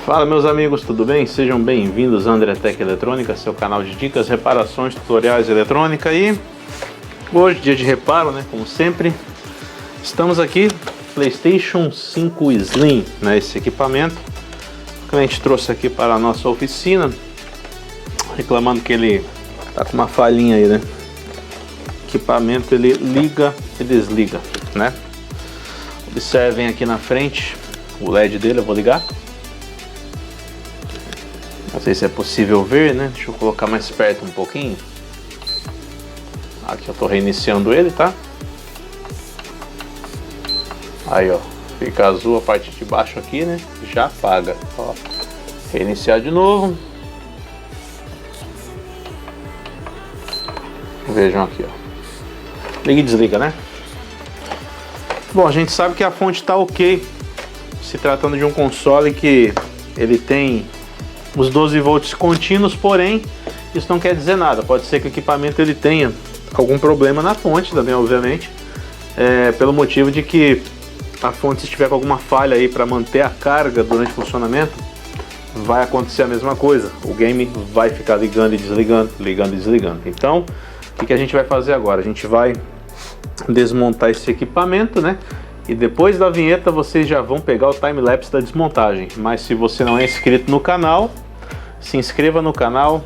Fala meus amigos, tudo bem? Sejam bem-vindos a Andretec Eletrônica, seu canal de dicas, reparações, tutoriais de eletrônica. E hoje, dia de reparo, né? Como sempre, estamos aqui, PlayStation 5 Slim, né? Esse equipamento que a gente trouxe aqui para a nossa oficina, reclamando que ele tá com uma falhinha aí, né? O equipamento ele liga e desliga, né? Observem aqui na frente o LED dele, eu vou ligar. Não sei se é possível ver, né? Deixa eu colocar mais perto um pouquinho. Aqui eu tô reiniciando ele, tá? Aí, ó, fica azul a parte de baixo aqui, né? Já apaga. Ó, reiniciar de novo. Vejam aqui, ó. Liga e desliga, né? Bom, a gente sabe que a fonte tá ok, se tratando de um console que ele tem os 12 volts contínuos, porém isso não quer dizer nada. Pode ser que o equipamento ele tenha algum problema na fonte também, obviamente, pelo motivo de que a fonte, se estiver com alguma falha aí para manter a carga durante o funcionamento, vai acontecer a mesma coisa. O game vai ficar ligando e desligando, ligando e desligando. Então, o que a gente vai fazer agora? A gente vai desmontar esse equipamento, né? E depois da vinheta vocês já vão pegar o time-lapse da desmontagem. Mas se você não é inscrito no canal, se inscreva no canal,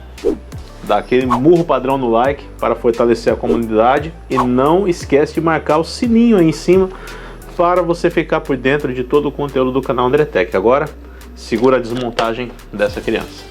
dá aquele murro padrão no like para fortalecer a comunidade e não esquece de marcar o sininho aí em cima para você ficar por dentro de todo o conteúdo do canal Andretec. Agora, segura a desmontagem dessa criança.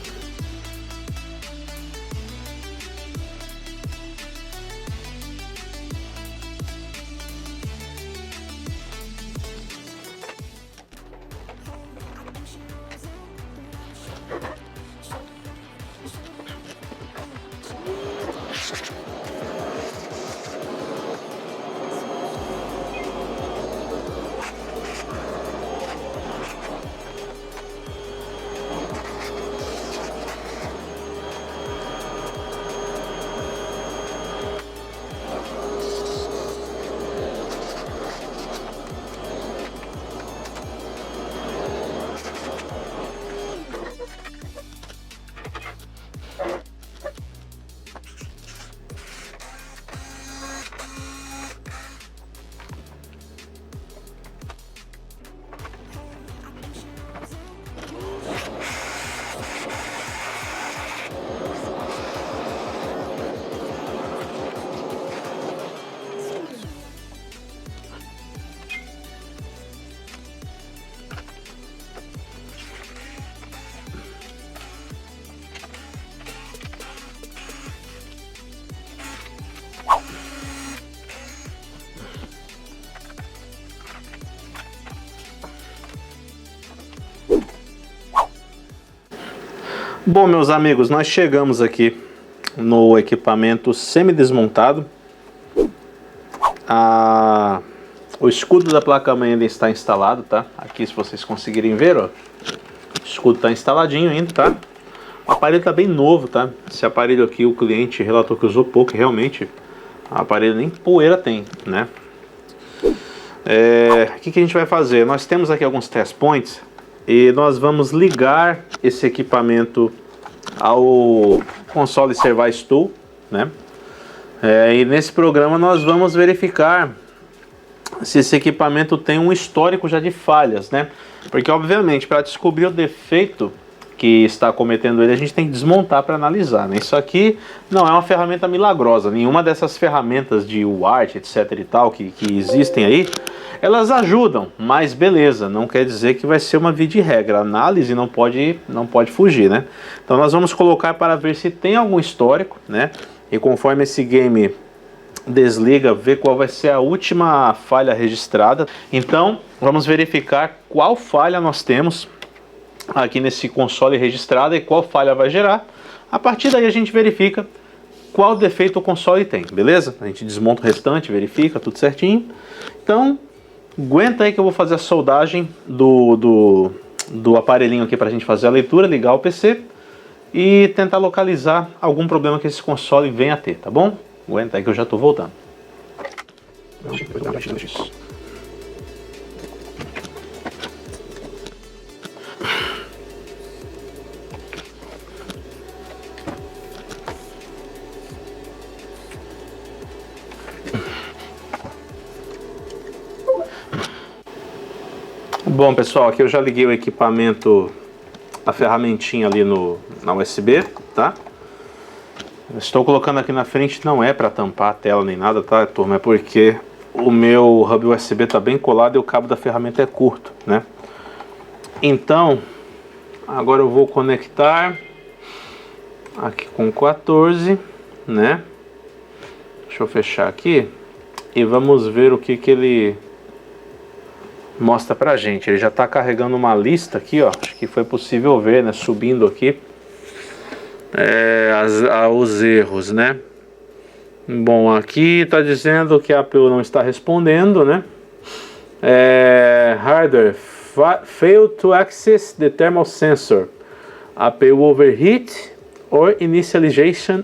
Bom, meus amigos, nós chegamos aqui no equipamento semi-desmontado. O escudo da placa-mãe ainda está instalado, tá? Aqui, se vocês conseguirem ver, ó, o escudo está instaladinho ainda, tá? O aparelho está bem novo, tá? Esse aparelho aqui, o cliente relatou que usou pouco, e realmente o aparelho nem poeira tem, né? O que a gente vai fazer? Nós temos aqui alguns test points e nós vamos ligar esse equipamento ao console Service Tool, né? E nesse programa nós vamos verificar se esse equipamento tem um histórico já de falhas, né? Porque obviamente para descobrir o defeito que está cometendo ele, a gente tem que desmontar para analisar, né? Isso aqui não é uma ferramenta milagrosa. Nenhuma dessas ferramentas de UART, etc e tal, que existem aí, elas ajudam, mas beleza, não quer dizer que vai ser uma via de regra. A análise não pode fugir, né? Então nós vamos colocar para ver se tem algum histórico, né? E conforme esse game desliga, ver qual vai ser a última falha registrada. Então vamos verificar qual falha nós temos aqui nesse console registrado e qual falha vai gerar. A partir daí a gente verifica qual defeito o console tem, beleza? A gente desmonta o restante, verifica tudo certinho. Então aguenta aí que eu vou fazer a soldagem do aparelhinho aqui para a gente fazer a leitura, ligar o PC e tentar localizar algum problema que esse console venha a ter, tá bom? Aguenta aí que eu já estou voltando. Bom, pessoal, aqui eu já liguei o equipamento, a ferramentinha ali na USB, tá? Estou colocando aqui na frente, não é para tampar a tela nem nada, tá, turma? É porque o meu hub USB está bem colado e o cabo da ferramenta é curto, né? Então, agora eu vou conectar aqui com 14, né? Deixa eu fechar aqui e vamos ver o que ele mostra pra gente. Ele já está carregando uma lista aqui, ó. Acho que foi possível ver, né? Subindo aqui os erros, né? Bom, aqui está dizendo que a APU não está respondendo, né? Hardware failed to access the thermal sensor. APU overheat or initialization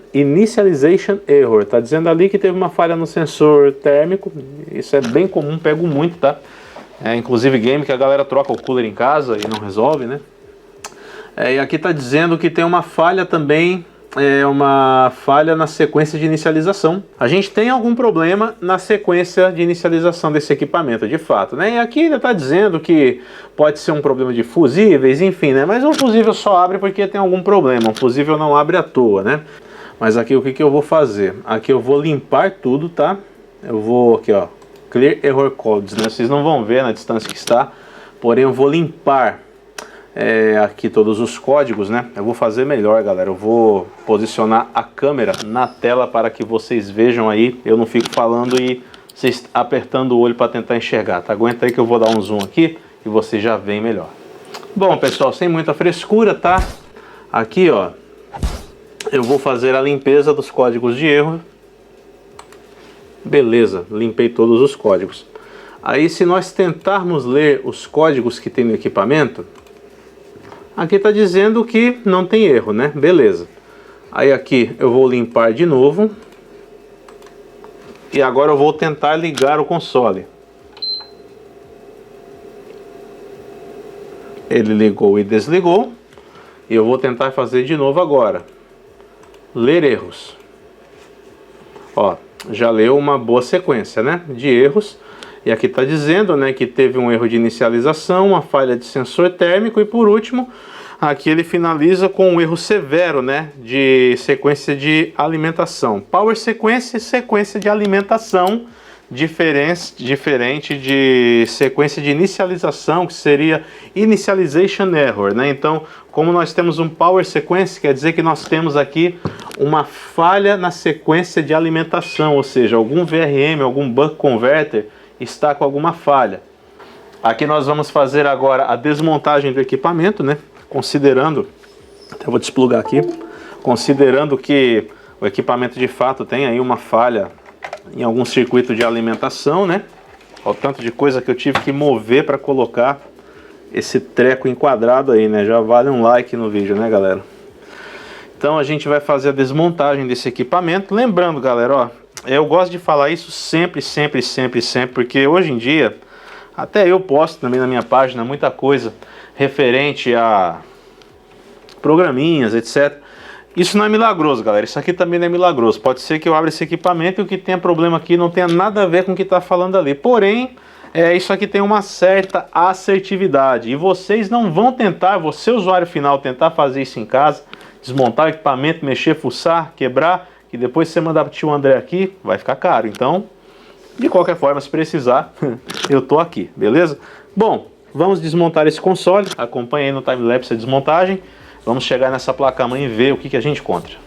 error. Está dizendo ali que teve uma falha no sensor térmico. Isso é bem comum, pego muito, tá? Inclusive game que a galera troca o cooler em casa e não resolve, né? E aqui está dizendo que tem uma falha também, uma falha na sequência de inicialização. A gente tem algum problema na sequência de inicialização desse equipamento, de fato, né? E aqui ainda está dizendo que pode ser um problema de fusíveis, enfim, né? Mas um fusível só abre porque tem algum problema, um fusível não abre à toa, né? Mas aqui o que eu vou fazer? Aqui eu vou limpar tudo, tá? Eu vou aqui, ó, Clear Error Codes, né? Vocês não vão ver na distância que está, porém eu vou limpar aqui todos os códigos, né? Eu vou fazer melhor, galera. Eu vou posicionar a câmera na tela para que vocês vejam aí. Eu não fico falando e vocês apertando o olho para tentar enxergar, tá? Aguenta aí que eu vou dar um zoom aqui e vocês já veem melhor. Bom, pessoal, sem muita frescura, tá? Aqui, ó, eu vou fazer a limpeza dos códigos de erro. Beleza, limpei todos os códigos. Aí, se nós tentarmos ler os códigos que tem no equipamento, aqui está dizendo que não tem erro, né? Beleza. Aí aqui eu vou limpar de novo. E agora eu vou tentar ligar o console. Ele ligou e desligou. E eu vou tentar fazer de novo agora. Ler erros. Ó, já leu uma boa sequência, né? De erros. E aqui está dizendo, né, que teve um erro de inicialização, uma falha de sensor térmico e por último, aqui ele finaliza com um erro severo, né, de sequência de alimentação. Power sequência, sequência de alimentação, diferente de sequência de inicialização, que seria initialization error, né? Então, como nós temos um power sequence, quer dizer que nós temos aqui uma falha na sequência de alimentação, ou seja, algum VRM, algum buck converter está com alguma falha. Aqui nós vamos fazer agora a desmontagem do equipamento, né? Considerando, até vou desplugar aqui, considerando que o equipamento de fato tem aí uma falha em algum circuito de alimentação, né? Olha o tanto de coisa que eu tive que mover para colocar esse treco enquadrado aí, né? Já vale um like no vídeo, né, galera? Então a gente vai fazer a desmontagem desse equipamento. Lembrando, galera, ó, eu gosto de falar isso sempre, porque hoje em dia, até eu posto também na minha página muita coisa referente a programinhas, etc. Isso não é milagroso, galera. Isso aqui também não é milagroso. Pode ser que eu abra esse equipamento e o que tenha problema aqui não tenha nada a ver com o que está falando ali. Porém, isso aqui tem uma certa assertividade. E vocês não vão tentar, você usuário final, tentar fazer isso em casa, desmontar o equipamento, mexer, fuçar, quebrar, que depois você mandar para o tio André aqui, vai ficar caro. Então, de qualquer forma, se precisar, eu tô aqui, beleza? Bom, vamos desmontar esse console. Acompanhe aí no timelapse a desmontagem. Vamos chegar nessa placa-mãe e ver o que a gente encontra.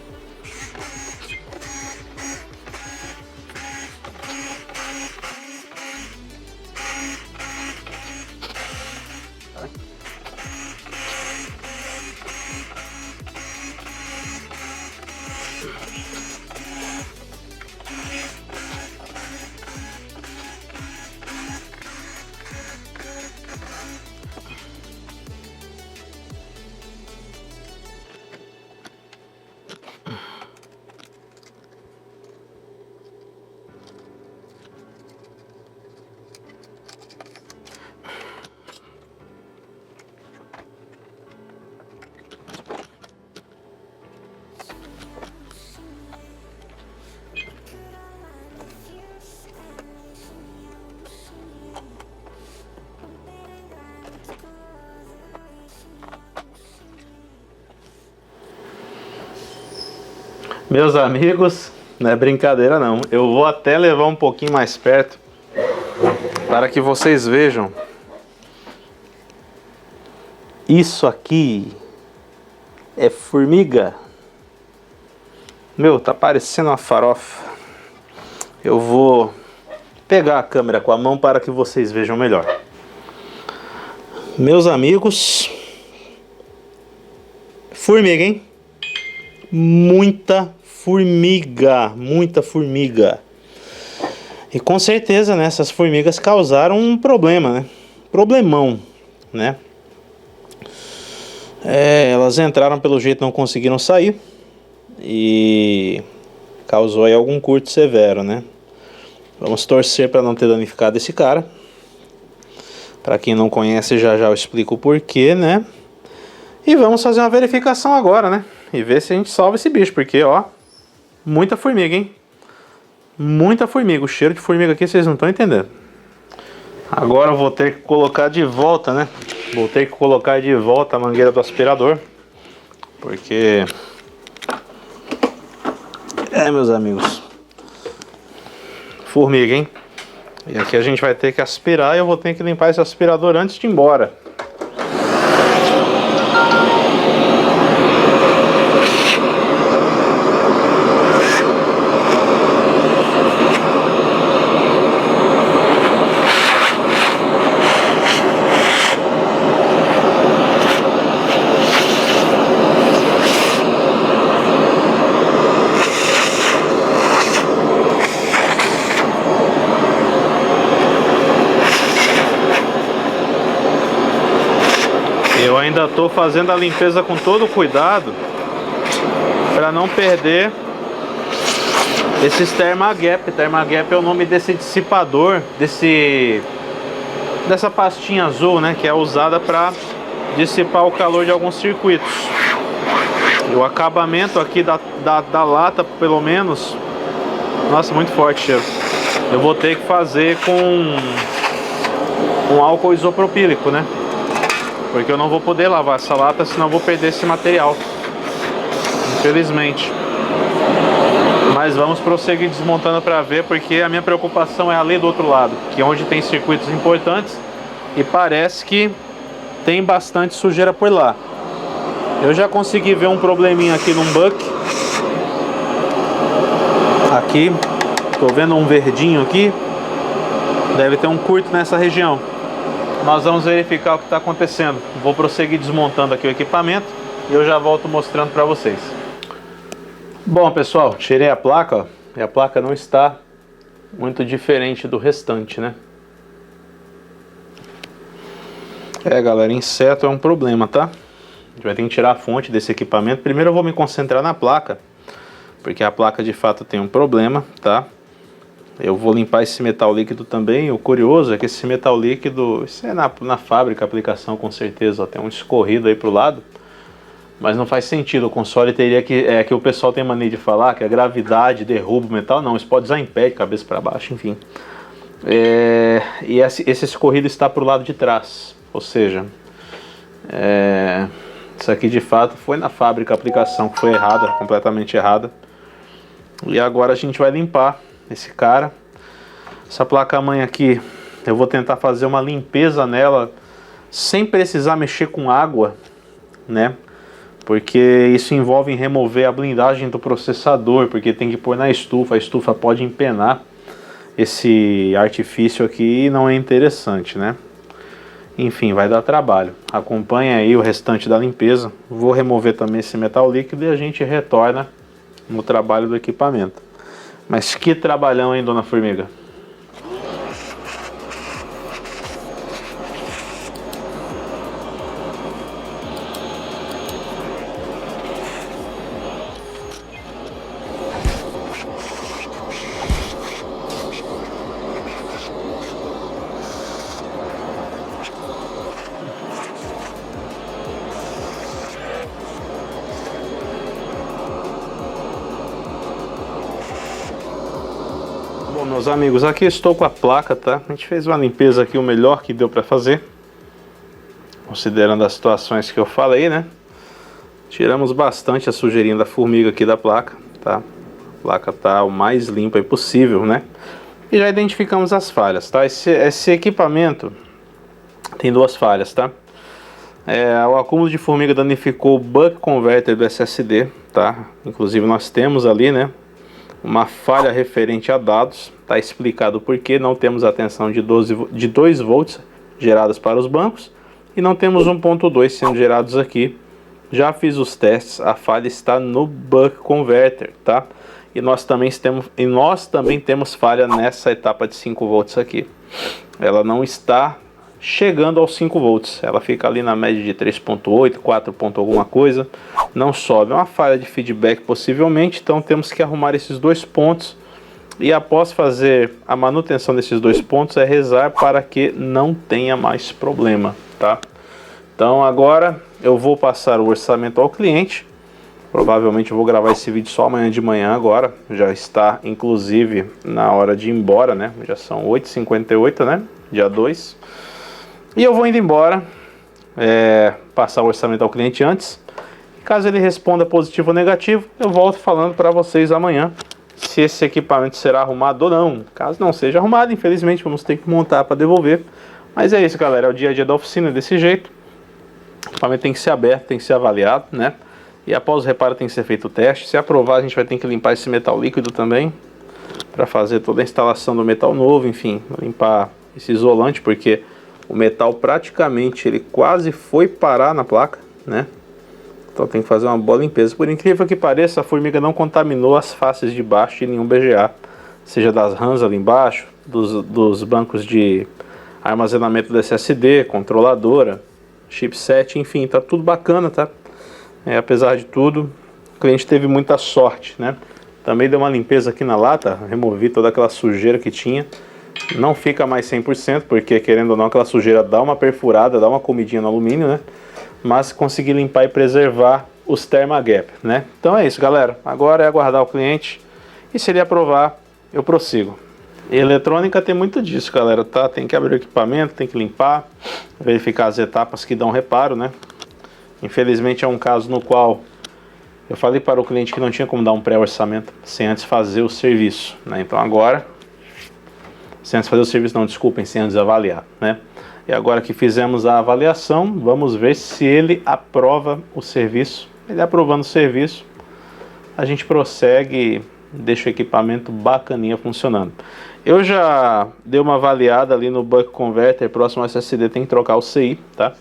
Meus amigos, não é brincadeira não. Eu vou até levar um pouquinho mais perto para que vocês vejam. Isso aqui é formiga. Meu, tá parecendo uma farofa. Eu vou pegar a câmera com a mão para que vocês vejam melhor. Meus amigos, formiga, hein? Muita formiga, muita formiga. E com certeza, né, essas formigas causaram um problema, né? Problemão, né? Elas entraram pelo jeito, não conseguiram sair e causou aí algum curto severo, né? Vamos torcer para não ter danificado esse cara. Para quem não conhece, já eu explico o porquê, né? E vamos fazer uma verificação agora, né? E ver se a gente salva esse bicho, porque, ó, muita formiga, hein? Muita formiga. O cheiro de formiga aqui vocês não estão entendendo. Agora eu vou ter que colocar de volta, né? Vou ter que colocar de volta a mangueira do aspirador. Porque... meus amigos, formiga, hein? E aqui a gente vai ter que aspirar e eu vou ter que limpar esse aspirador antes de ir embora. Eu ainda estou fazendo a limpeza com todo cuidado para não perder esses Thermagap. Thermagap é o nome desse dissipador, dessa pastinha azul, né, que é usada para dissipar o calor de alguns circuitos. E o acabamento aqui da lata, pelo menos, nossa, muito forte cheiro. Eu vou ter que fazer com álcool isopropílico, né? Porque eu não vou poder lavar essa lata, senão eu vou perder esse material, infelizmente. Mas vamos prosseguir desmontando para ver, porque a minha preocupação é ali do outro lado, que é onde tem circuitos importantes e parece que tem bastante sujeira por lá. Eu já consegui ver um probleminha aqui num buck. Aqui, tô vendo um verdinho aqui. Deve ter um curto nessa região. Nós vamos verificar o que está acontecendo. Vou prosseguir desmontando aqui o equipamento e eu já volto mostrando para vocês. Bom, pessoal, tirei a placa, ó, e a placa não está muito diferente do restante, né? Galera, inseto é um problema, tá? A gente vai ter que tirar a fonte desse equipamento. Primeiro eu vou me concentrar na placa, porque a placa de fato tem um problema, tá? Eu vou limpar esse metal líquido também. O curioso é que esse metal líquido, isso é na fábrica, a aplicação com certeza, ó, tem um escorrido aí pro lado, mas não faz sentido. O console teria que, que o pessoal tem mania de falar que a gravidade derruba o metal. Não, isso pode usar em pé, de cabeça para baixo, enfim. E esse escorrido está pro lado de trás, ou seja, isso aqui de fato foi na fábrica, a aplicação que foi errada, completamente errada. E agora a gente vai limpar esse cara. Essa placa-mãe aqui, eu vou tentar fazer uma limpeza nela sem precisar mexer com água, né? Porque isso envolve remover a blindagem do processador, porque tem que pôr na estufa. A estufa pode empenar esse artifício aqui e não é interessante, né? Enfim, vai dar trabalho. Acompanha aí o restante da limpeza. Vou remover também esse metal líquido e a gente retorna no trabalho do equipamento. Mas que trabalhão, hein, dona Formiga? Bom, meus amigos, aqui estou com a placa, tá? A gente fez uma limpeza aqui, o melhor que deu para fazer, considerando as situações que eu falei, né? Tiramos bastante a sujeirinha da formiga aqui da placa, tá? A placa tá o mais limpa possível, né? E já identificamos as falhas, tá? Esse equipamento tem duas falhas, tá? O acúmulo de formiga danificou o buck converter do SSD, tá? Inclusive nós temos ali, né, uma falha referente a dados, tá explicado por que não temos a tensão de 2 volts geradas para os bancos e não temos 1.2 sendo gerados aqui. Já fiz os testes, a falha está no buck converter, tá? E nós também temos falha nessa etapa de 5 volts aqui. Ela não está chegando aos 5 volts, ela fica ali na média de 3.8, 4 ponto alguma coisa, não sobe, é uma falha de feedback possivelmente, então temos que arrumar esses 2 pontos e após fazer a manutenção desses 2 pontos rezar para que não tenha mais problema, tá? Então agora eu vou passar o orçamento ao cliente, provavelmente eu vou gravar esse vídeo só amanhã de manhã agora, já está inclusive na hora de ir embora, né, já são 8h58, né, dia 2. E eu vou indo embora, passar o orçamento ao cliente antes. Caso ele responda positivo ou negativo, eu volto falando para vocês amanhã se esse equipamento será arrumado ou não. Caso não seja arrumado, infelizmente vamos ter que montar para devolver. Mas é isso, galera, é o dia a dia da oficina desse jeito. O equipamento tem que ser aberto, tem que ser avaliado, né? E após o reparo tem que ser feito o teste. Se aprovar, a gente vai ter que limpar esse metal líquido também, para fazer toda a instalação do metal novo, enfim, limpar esse isolante, porque o metal praticamente ele quase foi parar na placa, né? Então tem que fazer uma boa limpeza. Por incrível que pareça, a formiga não contaminou as faces de baixo de nenhum BGA, seja das RAMs ali embaixo, dos bancos de armazenamento do SSD, controladora, chipset, enfim, tá tudo bacana, tá? Apesar de tudo, o cliente teve muita sorte, né? Também deu uma limpeza aqui na lata, removi toda aquela sujeira que tinha. Não fica mais 100%, porque querendo ou não aquela sujeira dá uma perfurada, dá uma comidinha no alumínio, né? Mas consegui limpar e preservar os Thermagap, né? Então é isso, galera. Agora é aguardar o cliente e se ele aprovar, eu prossigo. E eletrônica tem muito disso, galera, tá? Tem que abrir o equipamento, tem que limpar, verificar as etapas que dão reparo, né? Infelizmente é um caso no qual eu falei para o cliente que não tinha como dar um pré-orçamento sem antes fazer o serviço, né? Então agora, sem antes fazer o serviço, não, desculpem, sem antes avaliar, né? E agora que fizemos a avaliação, vamos ver se ele aprova o serviço. Ele aprovando o serviço, a gente prossegue, deixa o equipamento bacaninha funcionando. Eu já dei uma avaliada ali no buck converter, próximo ao SSD tem que trocar o CI, tá?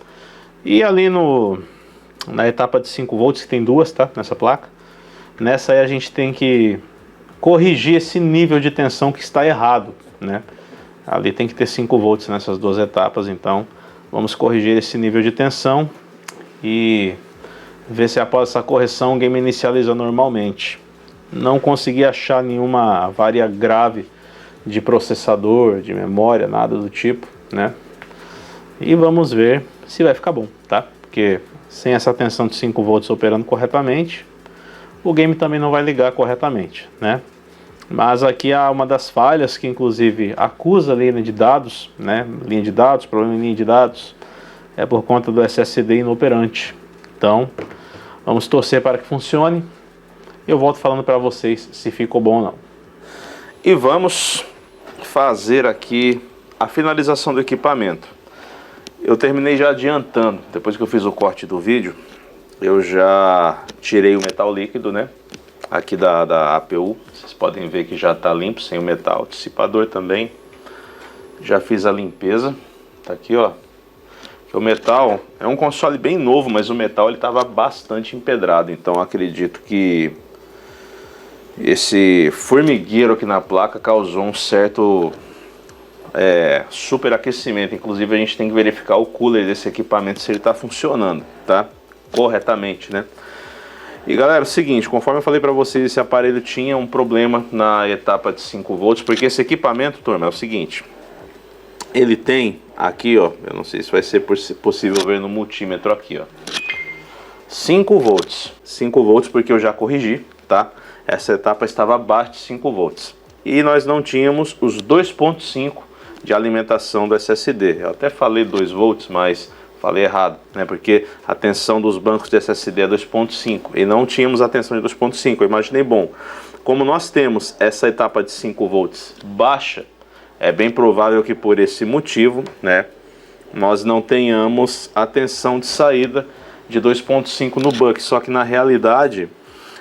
E ali na etapa de 5 volts, que tem duas, tá? Nessa placa. Nessa aí a gente tem que corrigir esse nível de tensão que está errado, né? Ali tem que ter 5 volts nessas duas etapas, então vamos corrigir esse nível de tensão e ver se após essa correção o game inicializa normalmente. Não consegui achar nenhuma avaria grave de processador, de memória, nada do tipo, né? E vamos ver se vai ficar bom, tá? Porque sem essa tensão de 5 volts operando corretamente, o game também não vai ligar corretamente, né? Mas aqui há uma das falhas que inclusive acusa a linha de dados, né? Linha de dados, problema em linha de dados, é por conta do SSD inoperante. Então, vamos torcer para que funcione. Eu volto falando para vocês se ficou bom ou não. E vamos fazer aqui a finalização do equipamento. Eu terminei já adiantando, depois que eu fiz o corte do vídeo, eu já tirei o metal líquido, né? Aqui da APU, vocês podem ver que já está limpo, sem o metal, o dissipador também. Já fiz a limpeza, tá aqui, ó. O metal é um console bem novo, mas o metal ele estava bastante empedrado, então acredito que esse formigueiro aqui na placa causou um certo superaquecimento. Inclusive a gente tem que verificar o cooler desse equipamento se ele está funcionando, tá? Corretamente, né? E galera, é o seguinte, conforme eu falei para vocês, esse aparelho tinha um problema na etapa de 5 volts, porque esse equipamento, turma, é o seguinte, ele tem aqui, ó, eu não sei se vai ser possível ver no multímetro aqui, ó, 5 volts, 5 volts porque eu já corrigi, tá? Essa etapa estava abaixo de 5 volts. E nós não tínhamos os 2.5 de alimentação do SSD. Eu até falei 2 volts, mas falei errado, né? Porque a tensão dos bancos de SSD é 2.5 e não tínhamos a tensão de 2.5. Eu imaginei, bom, como nós temos essa etapa de 5 volts baixa, é bem provável que por esse motivo, né, nós não tenhamos a tensão de saída de 2.5 no buck, só que na realidade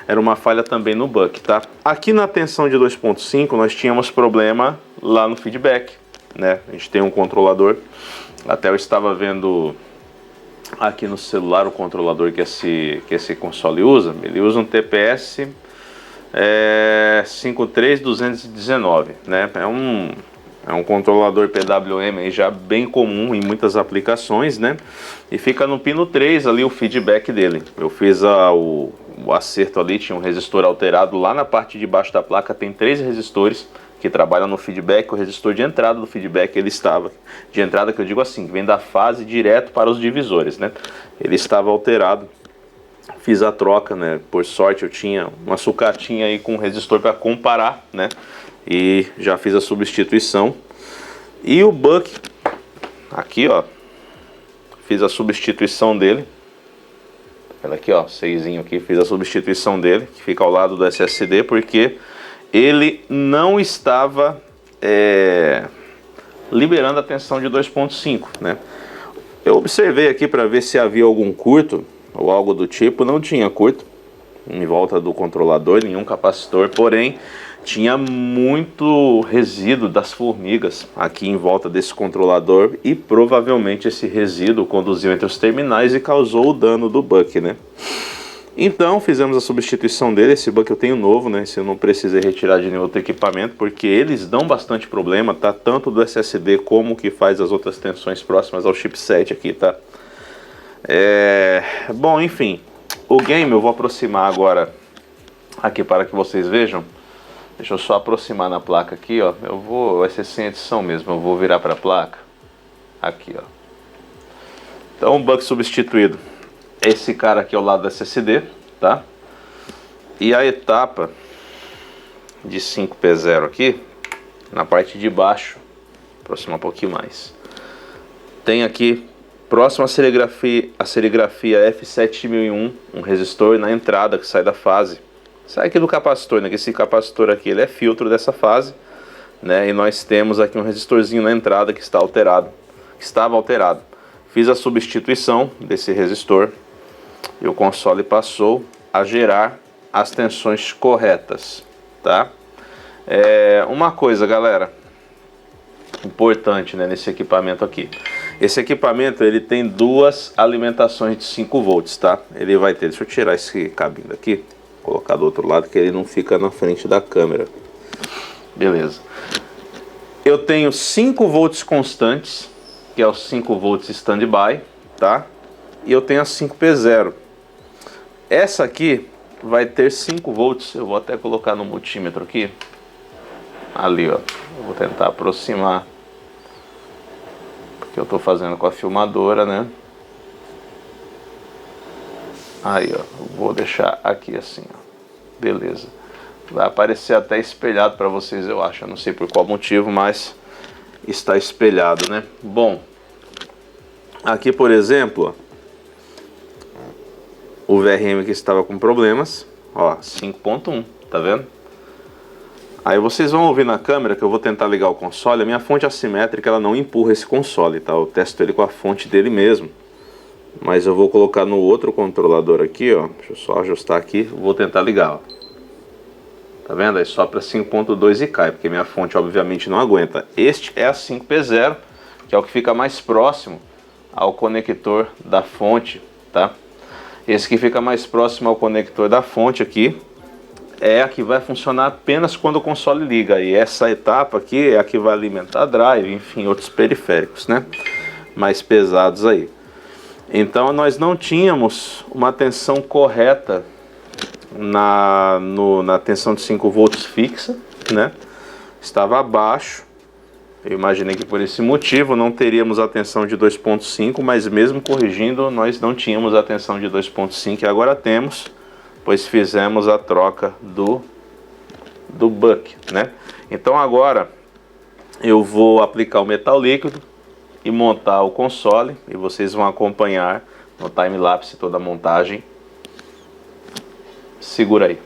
era uma falha também no buck, tá? Aqui na tensão de 2.5 nós tínhamos problema lá no feedback, né? A gente tem um controlador, até eu estava vendo aqui no celular o controlador que esse console usa, ele usa um TPS 53219, né? É um controlador PWM aí já bem comum em muitas aplicações, né? E fica no pino 3 ali o feedback dele. Eu fiz o acerto ali, tinha um resistor alterado lá na parte de baixo da placa, tem 3 resistores que trabalham no feedback. O resistor de entrada do feedback, ele estava, de entrada que eu digo assim, que vem da fase direto para os divisores, né? Ele estava alterado. Fiz a troca, né? Por sorte eu tinha uma sucatinha aí com resistor para comparar, né? E já fiz a substituição. E o buck, aqui ó, fiz a substituição dele. Olha aqui ó, 6zinho aqui, fiz a substituição dele, que fica ao lado do SSD, porque ele não estava liberando a tensão de 2.5, né? Eu observei aqui para ver se havia algum curto ou algo do tipo, não tinha curto em volta do controlador, nenhum capacitor, porém tinha muito resíduo das formigas aqui em volta desse controlador e provavelmente esse resíduo conduziu entre os terminais e causou o dano do buck, né? Então fizemos a substituição dele. Esse buck eu tenho novo, né? Esse eu não precisei retirar de nenhum outro equipamento, porque eles dão bastante problema, tá? Tanto do SSD como que faz as outras tensões próximas ao chipset aqui, tá? Bom, enfim, o game eu vou aproximar agora aqui para que vocês vejam. Deixa eu só aproximar na placa aqui, ó. Vai ser sem edição mesmo, eu vou virar para a placa. Aqui, ó. Então o buck substituído. Esse cara aqui ao lado do SSD, tá? E a etapa de 5P0 aqui, na parte de baixo, aproximar um pouquinho mais. Tem aqui, próximo à serigrafia F7001, um resistor na entrada que sai da fase. Sai aqui do capacitor, né? Que esse capacitor aqui, ele é filtro dessa fase, né? E nós temos aqui um resistorzinho na entrada que está alterado, que estava alterado. Fiz a substituição desse resistor e o console passou a gerar as tensões corretas, tá? Uma coisa, galera, importante, né, nesse equipamento aqui. Esse equipamento, ele tem 2 alimentações de 5 volts, tá? Ele vai ter, deixa eu tirar esse cabinho daqui, colocar do outro lado, que ele não fica na frente da câmera. Beleza. Eu tenho 5 volts constantes, que é os 5 volts standby, tá? E eu tenho a 5P0. Essa aqui vai ter 5 volts, eu vou até colocar no multímetro aqui. Ali, ó. Eu vou tentar aproximar, porque eu tô fazendo com a filmadora, né? Aí, ó, eu vou deixar aqui assim, ó. Beleza. Vai aparecer até espelhado para vocês, eu acho. Eu não sei por qual motivo, mas está espelhado, né? Bom, aqui, por exemplo, ó, o VRM que estava com problemas, ó, 5.1, tá vendo? Aí vocês vão ouvir na câmera que eu vou tentar ligar o console. A minha fonte assimétrica, ela não empurra esse console, tá? Eu testo ele com a fonte dele mesmo. Mas eu vou colocar no outro controlador aqui, ó. Deixa eu só ajustar aqui. Vou tentar ligar, ó. Tá vendo? Aí sopra 5.2 e cai, porque minha fonte obviamente não aguenta. Este é a 5P0, que é o que fica mais próximo ao conector da fonte, tá? Esse que fica mais próximo ao conector da fonte aqui é a que vai funcionar apenas quando o console liga. E essa etapa aqui é a que vai alimentar a drive, enfim, outros periféricos, né? Mais pesados aí. Então nós não tínhamos uma tensão correta na tensão de 5 volts fixa, né? Estava abaixo. Eu imaginei que por esse motivo não teríamos a tensão de 2.5, mas mesmo corrigindo nós não tínhamos a tensão de 2.5 e agora temos, pois fizemos a troca do buck, né? Então agora eu vou aplicar o metal líquido e montar o console, e vocês vão acompanhar no time-lapse toda a montagem. Segura aí.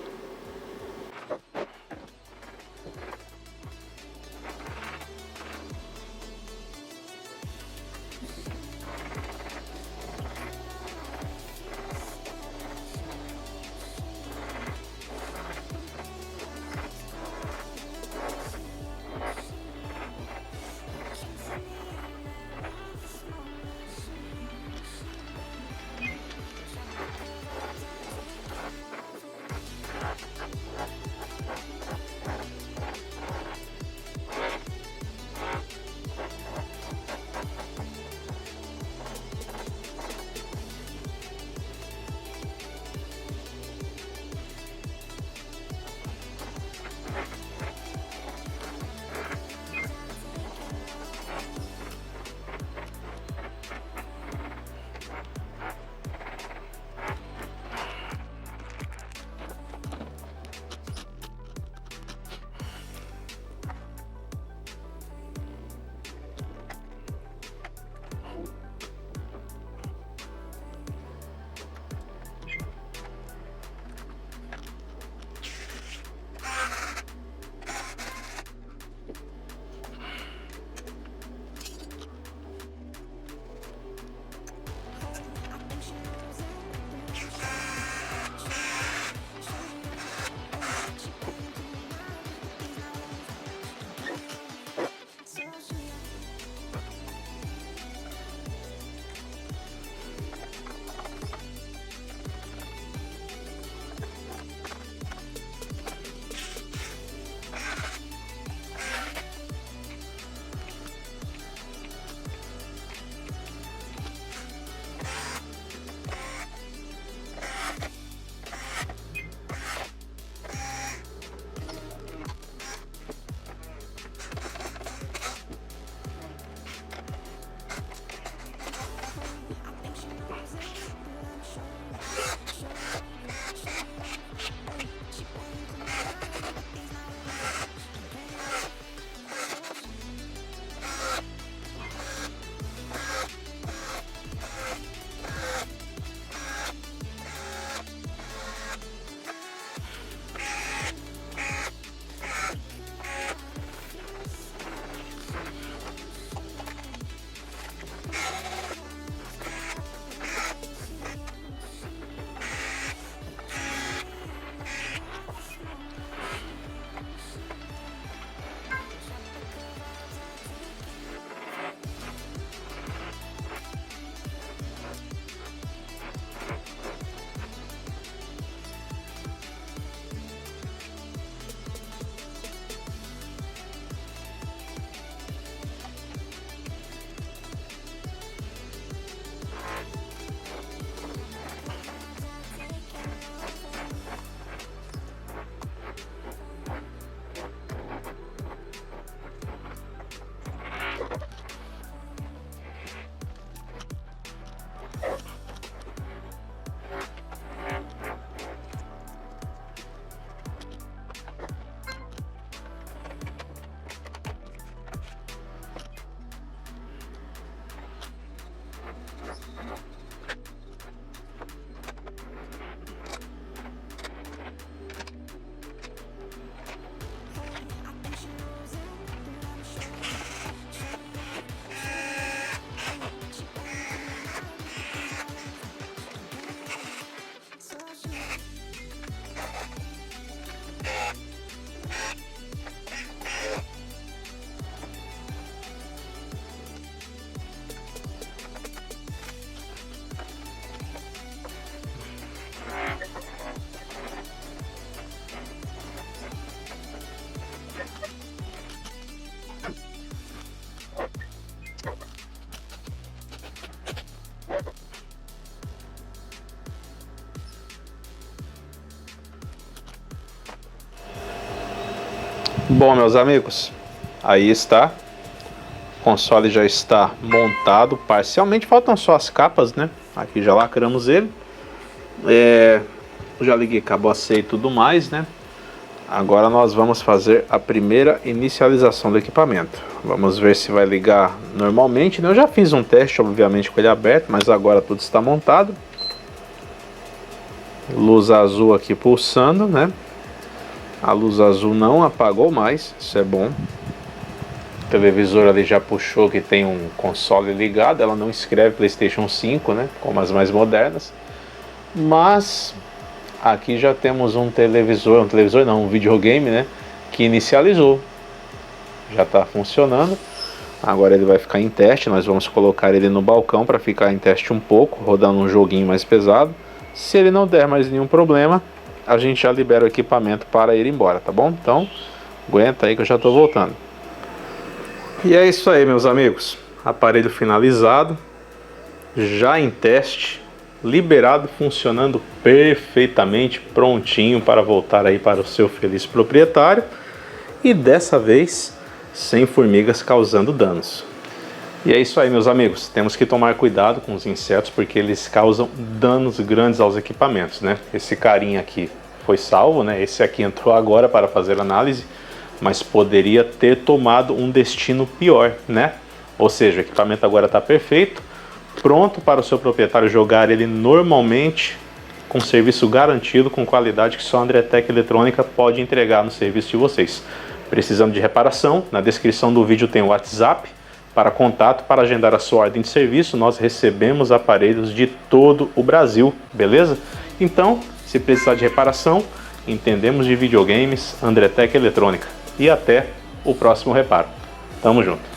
Bom, meus amigos, aí está. O console já está montado parcialmente, faltam só as capas, né? Aqui já lacramos ele. Já liguei cabo AC e tudo mais, né? Agora nós vamos fazer a primeira inicialização do equipamento. Vamos ver se vai ligar normalmente, né? Eu já fiz um teste, obviamente, com ele aberto, mas agora tudo está montado. Luz azul aqui pulsando, né? A luz azul não apagou mais, isso é bom. O televisor ali já puxou que tem um console ligado, ela não escreve PlayStation 5, né? Como as mais modernas. Mas aqui já temos um videogame, né? Que inicializou. Já está funcionando. Agora ele vai ficar em teste, nós vamos colocar ele no balcão para ficar em teste um pouco, rodando um joguinho mais pesado. Se ele não der mais nenhum problema, a gente já libera o equipamento para ir embora, tá bom? Então, aguenta aí que eu já estou voltando. E é isso aí, meus amigos. Aparelho finalizado, já em teste, liberado, funcionando perfeitamente, prontinho para voltar aí para o seu feliz proprietário. E dessa vez, sem formigas causando danos. E é isso aí, meus amigos. Temos que tomar cuidado com os insetos porque eles causam danos grandes aos equipamentos, né? Esse carinha aqui foi salvo, né? Esse aqui entrou agora para fazer análise, mas poderia ter tomado um destino pior, né? Ou seja, o equipamento agora está perfeito, pronto para o seu proprietário jogar ele normalmente, com serviço garantido, com qualidade que só a Andretec Eletrônica pode entregar no serviço de vocês. Precisando de reparação, na descrição do vídeo tem o WhatsApp para contato, para agendar a sua ordem de serviço. Nós recebemos aparelhos de todo o Brasil, beleza? Então, se precisar de reparação, entendemos de videogames, Andretec Eletrônica. E até o próximo reparo. Tamo junto.